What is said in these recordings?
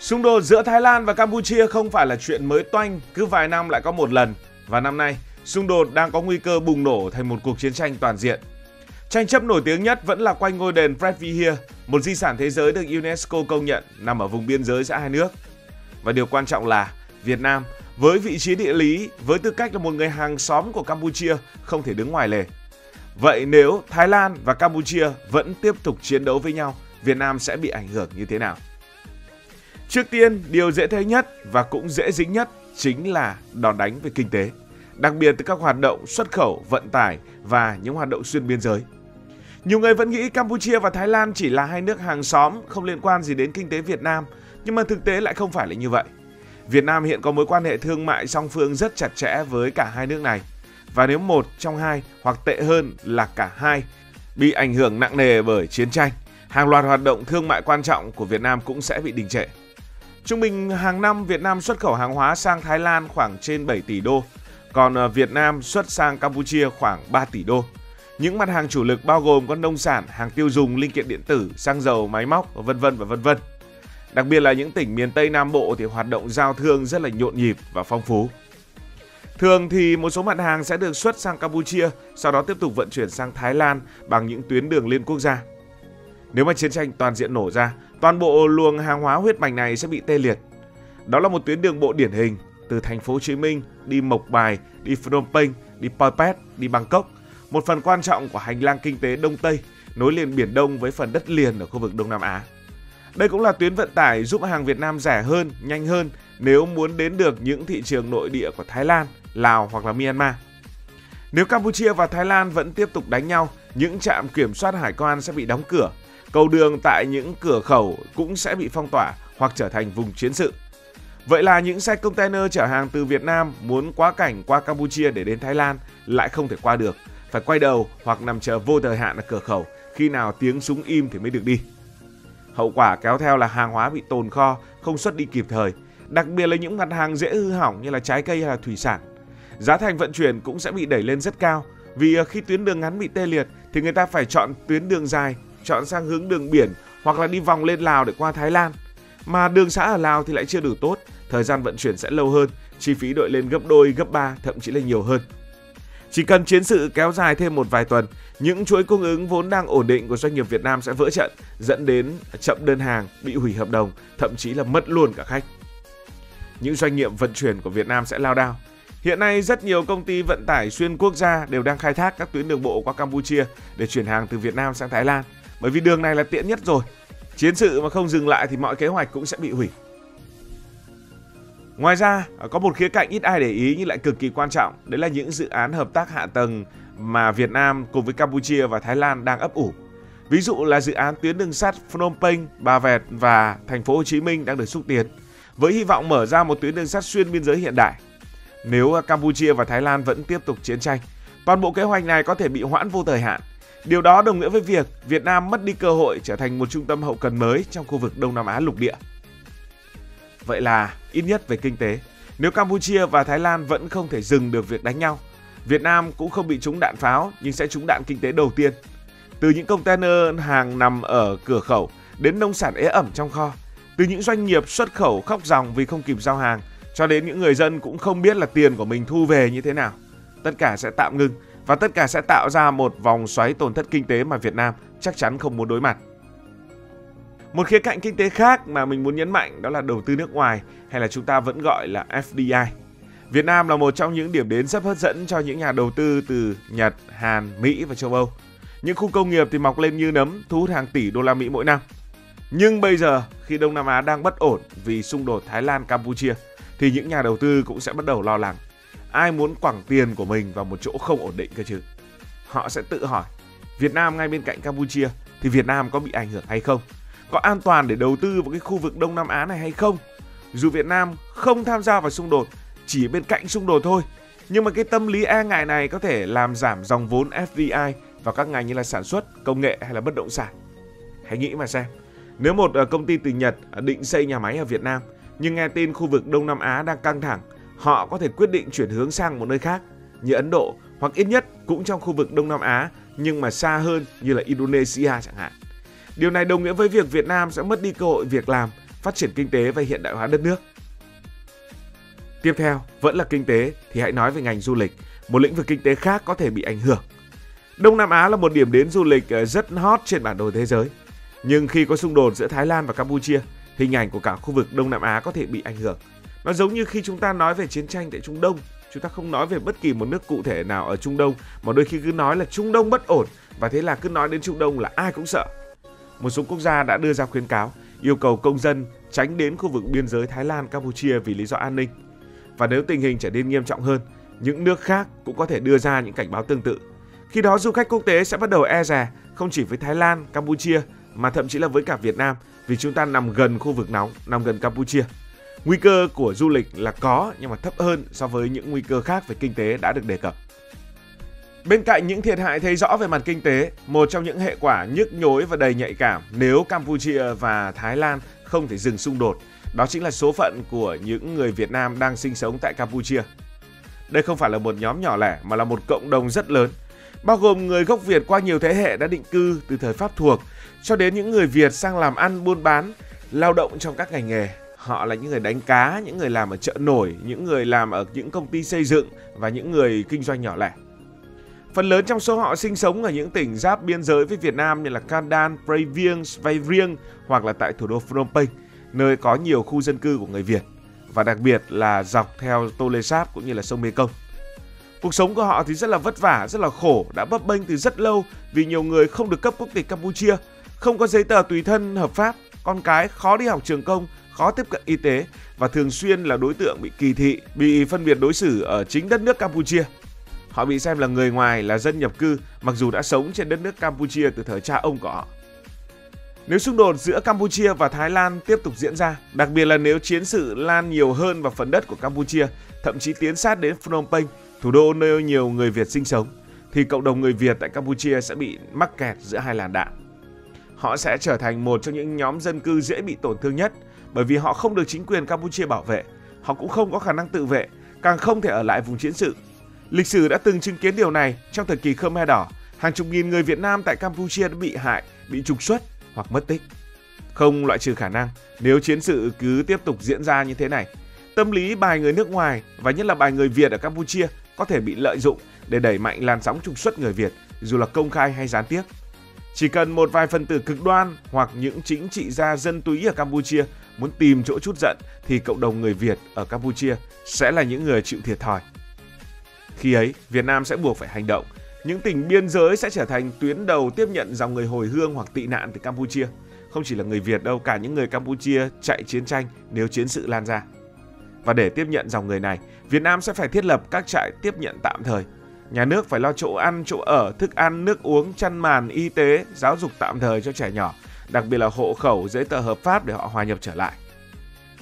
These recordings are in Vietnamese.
Xung đột giữa Thái Lan và Campuchia không phải là chuyện mới toanh, cứ vài năm lại có một lần. Và năm nay, xung đột đang có nguy cơ bùng nổ thành một cuộc chiến tranh toàn diện. Tranh chấp nổi tiếng nhất vẫn là quanh ngôi đền Preah Vihear, một di sản thế giới được UNESCO công nhận nằm ở vùng biên giới giữa hai nước. Và điều quan trọng là Việt Nam, với vị trí địa lý, với tư cách là một người hàng xóm của Campuchia, không thể đứng ngoài lề. Vậy nếu Thái Lan và Campuchia vẫn tiếp tục chiến đấu với nhau, Việt Nam sẽ bị ảnh hưởng như thế nào? Trước tiên, điều dễ thấy nhất và cũng dễ dính nhất chính là đòn đánh về kinh tế, đặc biệt từ các hoạt động xuất khẩu, vận tải và những hoạt động xuyên biên giới. Nhiều người vẫn nghĩ Campuchia và Thái Lan chỉ là hai nước hàng xóm, không liên quan gì đến kinh tế Việt Nam, nhưng mà thực tế lại không phải là như vậy. Việt Nam hiện có mối quan hệ thương mại song phương rất chặt chẽ với cả hai nước này. Và nếu một trong hai, hoặc tệ hơn là cả hai, bị ảnh hưởng nặng nề bởi chiến tranh, hàng loạt hoạt động thương mại quan trọng của Việt Nam cũng sẽ bị đình trệ. Trung bình hàng năm Việt Nam xuất khẩu hàng hóa sang Thái Lan khoảng trên 7 tỷ đô, còn Việt Nam xuất sang Campuchia khoảng 3 tỷ đô. Những mặt hàng chủ lực bao gồm có nông sản, hàng tiêu dùng, linh kiện điện tử, xăng dầu, máy móc, vân vân. Đặc biệt là những tỉnh miền Tây Nam Bộ thì hoạt động giao thương rất là nhộn nhịp và phong phú. Thường thì một số mặt hàng sẽ được xuất sang Campuchia, sau đó tiếp tục vận chuyển sang Thái Lan bằng những tuyến đường liên quốc gia. Nếu mà chiến tranh toàn diện nổ ra, toàn bộ luồng hàng hóa huyết mạch này sẽ bị tê liệt. Đó là một tuyến đường bộ điển hình từ thành phố Hồ Chí Minh đi Mộc Bài, đi Phnom Penh, đi Pol-Pot, đi Bangkok, một phần quan trọng của hành lang kinh tế Đông Tây nối liền Biển Đông với phần đất liền ở khu vực Đông Nam Á. Đây cũng là tuyến vận tải giúp hàng Việt Nam rẻ hơn, nhanh hơn nếu muốn đến được những thị trường nội địa của Thái Lan, Lào hoặc là Myanmar. Nếu Campuchia và Thái Lan vẫn tiếp tục đánh nhau, những trạm kiểm soát hải quan sẽ bị đóng cửa, cầu đường tại những cửa khẩu cũng sẽ bị phong tỏa hoặc trở thành vùng chiến sự. Vậy là những xe container chở hàng từ Việt Nam muốn quá cảnh qua Campuchia để đến Thái Lan lại không thể qua được, phải quay đầu hoặc nằm chờ vô thời hạn ở cửa khẩu, khi nào tiếng súng im thì mới được đi. Hậu quả kéo theo là hàng hóa bị tồn kho, không xuất đi kịp thời, đặc biệt là những mặt hàng dễ hư hỏng như là trái cây hay là thủy sản. Giá thành vận chuyển cũng sẽ bị đẩy lên rất cao, vì khi tuyến đường ngắn bị tê liệt thì người ta phải chọn tuyến đường dài, chọn sang hướng đường biển hoặc là đi vòng lên Lào để qua Thái Lan. Mà đường sá ở Lào thì lại chưa đủ tốt, thời gian vận chuyển sẽ lâu hơn, chi phí đội lên gấp đôi, gấp ba, thậm chí là nhiều hơn. Chỉ cần chiến sự kéo dài thêm một vài tuần, những chuỗi cung ứng vốn đang ổn định của doanh nghiệp Việt Nam sẽ vỡ trận, dẫn đến chậm đơn hàng, bị hủy hợp đồng, thậm chí là mất luôn cả khách. Những doanh nghiệp vận chuyển của Việt Nam sẽ lao đao. Hiện nay rất nhiều công ty vận tải xuyên quốc gia đều đang khai thác các tuyến đường bộ qua Campuchia để chuyển hàng từ Việt Nam sang Thái Lan, bởi vì đường này là tiện nhất rồi. Chiến sự mà không dừng lại thì mọi kế hoạch cũng sẽ bị hủy. Ngoài ra, có một khía cạnh ít ai để ý nhưng lại cực kỳ quan trọng, đấy là những dự án hợp tác hạ tầng mà Việt Nam cùng với Campuchia và Thái Lan đang ấp ủ. Ví dụ là dự án tuyến đường sắt Phnom Penh, Ba Vẹt và thành phố Hồ Chí Minh đang được xúc tiến, với hy vọng mở ra một tuyến đường sắt xuyên biên giới hiện đại. Nếu Campuchia và Thái Lan vẫn tiếp tục chiến tranh, toàn bộ kế hoạch này có thể bị hoãn vô thời hạn. Điều đó đồng nghĩa với việc Việt Nam mất đi cơ hội trở thành một trung tâm hậu cần mới trong khu vực Đông Nam Á lục địa. Vậy là, ít nhất về kinh tế, nếu Campuchia và Thái Lan vẫn không thể dừng được việc đánh nhau, Việt Nam cũng không bị trúng đạn pháo nhưng sẽ trúng đạn kinh tế đầu tiên. Từ những container hàng nằm ở cửa khẩu đến nông sản ế ẩm trong kho, từ những doanh nghiệp xuất khẩu khóc ròng vì không kịp giao hàng, cho đến những người dân cũng không biết là tiền của mình thu về như thế nào. Tất cả sẽ tạm ngưng và tất cả sẽ tạo ra một vòng xoáy tổn thất kinh tế mà Việt Nam chắc chắn không muốn đối mặt. Một khía cạnh kinh tế khác mà mình muốn nhấn mạnh đó là đầu tư nước ngoài, hay là chúng ta vẫn gọi là FDI. Việt Nam là một trong những điểm đến rất hấp dẫn cho những nhà đầu tư từ Nhật, Hàn, Mỹ và châu Âu. Những khu công nghiệp thì mọc lên như nấm, thu hút hàng tỷ đô la Mỹ mỗi năm. Nhưng bây giờ, khi Đông Nam Á đang bất ổn vì xung đột Thái Lan-Campuchia, thì những nhà đầu tư cũng sẽ bắt đầu lo lắng. Ai muốn quẳng tiền của mình vào một chỗ không ổn định cơ chứ? Họ sẽ tự hỏi, Việt Nam ngay bên cạnh Campuchia thì Việt Nam có bị ảnh hưởng hay không? Có an toàn để đầu tư vào cái khu vực Đông Nam Á này hay không? Dù Việt Nam không tham gia vào xung đột, chỉ bên cạnh xung đột thôi, nhưng mà cái tâm lý e ngại này có thể làm giảm dòng vốn FDI vào các ngành như là sản xuất, công nghệ hay là bất động sản. Hãy nghĩ mà xem, nếu một công ty từ Nhật định xây nhà máy ở Việt Nam, nhưng nghe tin khu vực Đông Nam Á đang căng thẳng, họ có thể quyết định chuyển hướng sang một nơi khác như Ấn Độ, hoặc ít nhất cũng trong khu vực Đông Nam Á nhưng mà xa hơn như là Indonesia chẳng hạn. Điều này đồng nghĩa với việc Việt Nam sẽ mất đi cơ hội việc làm phát triển kinh tế và hiện đại hóa đất nước. Tiếp theo, vẫn là kinh tế thì hãy nói về ngành du lịch, một lĩnh vực kinh tế khác có thể bị ảnh hưởng. Đông Nam Á là một điểm đến du lịch rất hot trên bản đồ thế giới. Nhưng khi có xung đột giữa Thái Lan và Campuchia, hình ảnh của cả khu vực Đông Nam Á có thể bị ảnh hưởng. Nó giống như khi chúng ta nói về chiến tranh tại Trung Đông, chúng ta không nói về bất kỳ một nước cụ thể nào ở Trung Đông, mà đôi khi cứ nói là Trung Đông bất ổn, và thế là cứ nói đến Trung Đông là ai cũng sợ. Một số quốc gia đã đưa ra khuyến cáo, yêu cầu công dân tránh đến khu vực biên giới Thái Lan, Campuchia vì lý do an ninh. Và nếu tình hình trở nên nghiêm trọng hơn, những nước khác cũng có thể đưa ra những cảnh báo tương tự. Khi đó du khách quốc tế sẽ bắt đầu e dè, không chỉ với Thái Lan, Campuchia, mà thậm chí là với cả Việt Nam, vì chúng ta nằm gần khu vực nóng, nằm gần Campuchia. Nguy cơ của du lịch là có, nhưng mà thấp hơn so với những nguy cơ khác về kinh tế đã được đề cập. Bên cạnh những thiệt hại thấy rõ về mặt kinh tế, một trong những hệ quả nhức nhối và đầy nhạy cảm nếu Campuchia và Thái Lan không thể dừng xung đột, đó chính là số phận của những người Việt Nam đang sinh sống tại Campuchia. Đây không phải là một nhóm nhỏ lẻ mà là một cộng đồng rất lớn, bao gồm người gốc Việt qua nhiều thế hệ đã định cư từ thời Pháp thuộc, cho đến những người Việt sang làm ăn buôn bán, lao động trong các ngành nghề. Họ là những người đánh cá, những người làm ở chợ nổi, những người làm ở những công ty xây dựng và những người kinh doanh nhỏ lẻ. Phần lớn trong số họ sinh sống ở những tỉnh giáp biên giới với Việt Nam như là Kandan, Prey Veng, Svay Rieng hoặc là tại thủ đô Phnom Penh, nơi có nhiều khu dân cư của người Việt, và đặc biệt là dọc theo Tonle Sap cũng như là sông Mekong. Cuộc sống của họ thì rất là vất vả, rất là khổ, đã bấp bênh từ rất lâu vì nhiều người không được cấp quốc tịch Campuchia, không có giấy tờ tùy thân hợp pháp, con cái khó đi học trường công, khó tiếp cận y tế và thường xuyên là đối tượng bị kỳ thị, bị phân biệt đối xử ở chính đất nước Campuchia. Họ bị xem là người ngoài, là dân nhập cư mặc dù đã sống trên đất nước Campuchia từ thời cha ông của họ. Nếu xung đột giữa Campuchia và Thái Lan tiếp tục diễn ra, đặc biệt là nếu chiến sự lan nhiều hơn vào phần đất của Campuchia, thậm chí tiến sát đến Phnom Penh, thủ đô nơi nhiều người Việt sinh sống, thì cộng đồng người Việt tại Campuchia sẽ bị mắc kẹt giữa hai làn đạn. Họ sẽ trở thành một trong những nhóm dân cư dễ bị tổn thương nhất, bởi vì họ không được chính quyền Campuchia bảo vệ, họ cũng không có khả năng tự vệ, càng không thể ở lại vùng chiến sự. Lịch sử đã từng chứng kiến điều này trong thời kỳ Khmer Đỏ, hàng chục nghìn người Việt Nam tại Campuchia đã bị hại, bị trục xuất hoặc mất tích. Không loại trừ khả năng nếu chiến sự cứ tiếp tục diễn ra như thế này, tâm lý bài người nước ngoài và nhất là bài người Việt ở Campuchia có thể bị lợi dụng để đẩy mạnh làn sóng trục xuất người Việt, dù là công khai hay gián tiếp. Chỉ cần một vài phần tử cực đoan hoặc những chính trị gia dân túy ở Campuchia muốn tìm chỗ trút giận thì cộng đồng người Việt ở Campuchia sẽ là những người chịu thiệt thòi. Khi ấy, Việt Nam sẽ buộc phải hành động. Những tỉnh biên giới sẽ trở thành tuyến đầu tiếp nhận dòng người hồi hương hoặc tị nạn từ Campuchia. Không chỉ là người Việt đâu, cả những người Campuchia chạy chiến tranh nếu chiến sự lan ra. Và để tiếp nhận dòng người này, Việt Nam sẽ phải thiết lập các trại tiếp nhận tạm thời. Nhà nước phải lo chỗ ăn, chỗ ở, thức ăn, nước uống, chăn màn, y tế, giáo dục tạm thời cho trẻ nhỏ, đặc biệt là hộ khẩu, giấy tờ hợp pháp để họ hòa nhập trở lại.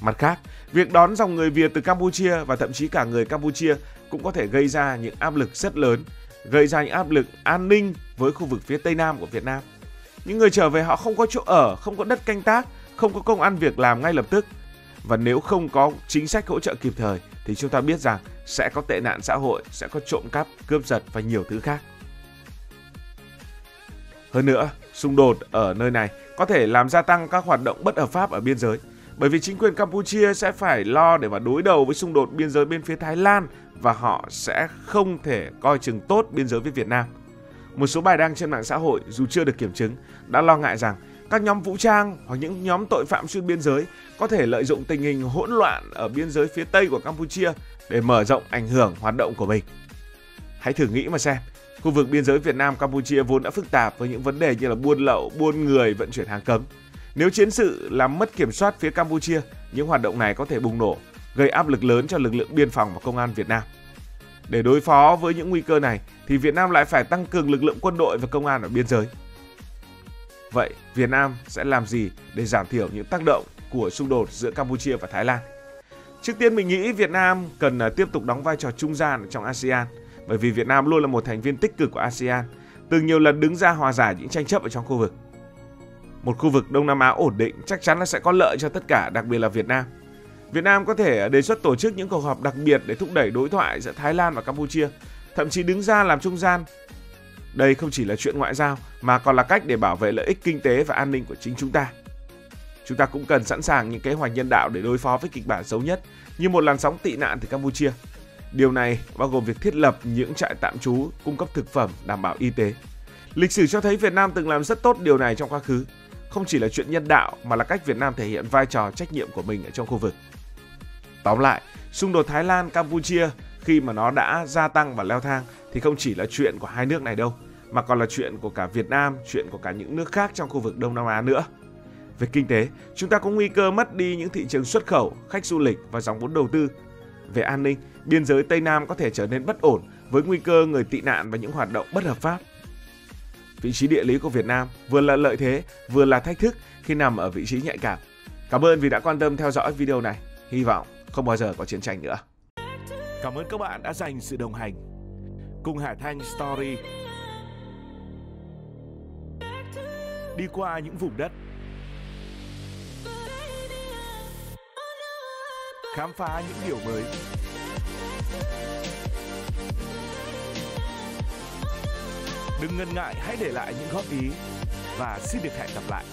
Mặt khác, việc đón dòng người Việt từ Campuchia và thậm chí cả người Campuchia cũng có thể gây ra những áp lực rất lớn, gây ra những áp lực an ninh với khu vực phía Tây Nam của Việt Nam. Những người trở về họ không có chỗ ở, không có đất canh tác, không có công ăn việc làm ngay lập tức. Và nếu không có chính sách hỗ trợ kịp thời thì chúng ta biết rằng sẽ có tệ nạn xã hội, sẽ có trộm cắp, cướp giật và nhiều thứ khác. Hơn nữa, xung đột ở nơi này có thể làm gia tăng các hoạt động bất hợp pháp ở biên giới, bởi vì chính quyền Campuchia sẽ phải lo để mà đối đầu với xung đột biên giới bên phía Thái Lan và họ sẽ không thể coi chừng tốt biên giới với Việt Nam. Một số bài đăng trên mạng xã hội dù chưa được kiểm chứng đã lo ngại rằng các nhóm vũ trang hoặc những nhóm tội phạm xuyên biên giới có thể lợi dụng tình hình hỗn loạn ở biên giới phía Tây của Campuchia để mở rộng ảnh hưởng hoạt động của mình. Hãy thử nghĩ mà xem, khu vực biên giới Việt Nam-Campuchia vốn đã phức tạp với những vấn đề như là buôn lậu, buôn người, vận chuyển hàng cấm. Nếu chiến sự làm mất kiểm soát phía Campuchia, những hoạt động này có thể bùng nổ, gây áp lực lớn cho lực lượng biên phòng và công an Việt Nam. Để đối phó với những nguy cơ này thì Việt Nam lại phải tăng cường lực lượng quân đội và công an ở biên giới. Vậy Việt Nam sẽ làm gì để giảm thiểu những tác động của xung đột giữa Campuchia và Thái Lan? Trước tiên mình nghĩ Việt Nam cần tiếp tục đóng vai trò trung gian trong ASEAN, bởi vì Việt Nam luôn là một thành viên tích cực của ASEAN, từng nhiều lần đứng ra hòa giải những tranh chấp ở trong khu vực. Một khu vực Đông Nam Á ổn định chắc chắn là sẽ có lợi cho tất cả, đặc biệt là Việt Nam. Việt Nam có thể đề xuất tổ chức những cuộc họp đặc biệt để thúc đẩy đối thoại giữa Thái Lan và Campuchia, thậm chí đứng ra làm trung gian. Đây không chỉ là chuyện ngoại giao mà còn là cách để bảo vệ lợi ích kinh tế và an ninh của chính chúng ta. Chúng ta cũng cần sẵn sàng những kế hoạch nhân đạo để đối phó với kịch bản xấu nhất, như một làn sóng tị nạn từ Campuchia. Điều này bao gồm việc thiết lập những trại tạm trú, cung cấp thực phẩm, đảm bảo y tế. Lịch sử cho thấy Việt Nam từng làm rất tốt điều này trong quá khứ. Không chỉ là chuyện nhân đạo mà là cách Việt Nam thể hiện vai trò trách nhiệm của mình ở trong khu vực. Tóm lại, xung đột Thái Lan-Campuchia khi mà nó đã gia tăng và leo thang thì không chỉ là chuyện của hai nước này đâu, mà còn là chuyện của cả Việt Nam, chuyện của cả những nước khác trong khu vực Đông Nam Á nữa. Về kinh tế, chúng ta có nguy cơ mất đi những thị trường xuất khẩu, khách du lịch và dòng vốn đầu tư. Về an ninh, biên giới Tây Nam có thể trở nên bất ổn với nguy cơ người tị nạn và những hoạt động bất hợp pháp. Vị trí địa lý của Việt Nam vừa là lợi thế, vừa là thách thức khi nằm ở vị trí nhạy cảm. Cảm ơn vì đã quan tâm theo dõi video này. Hy vọng không bao giờ có chiến tranh nữa. Cảm ơn các bạn đã dành sự đồng hành cùng Hải Thanh Story. Đi qua những vùng đất, khám phá những điều mới. Đừng ngần ngại, hãy để lại những góp ý và xin được hẹn gặp lại.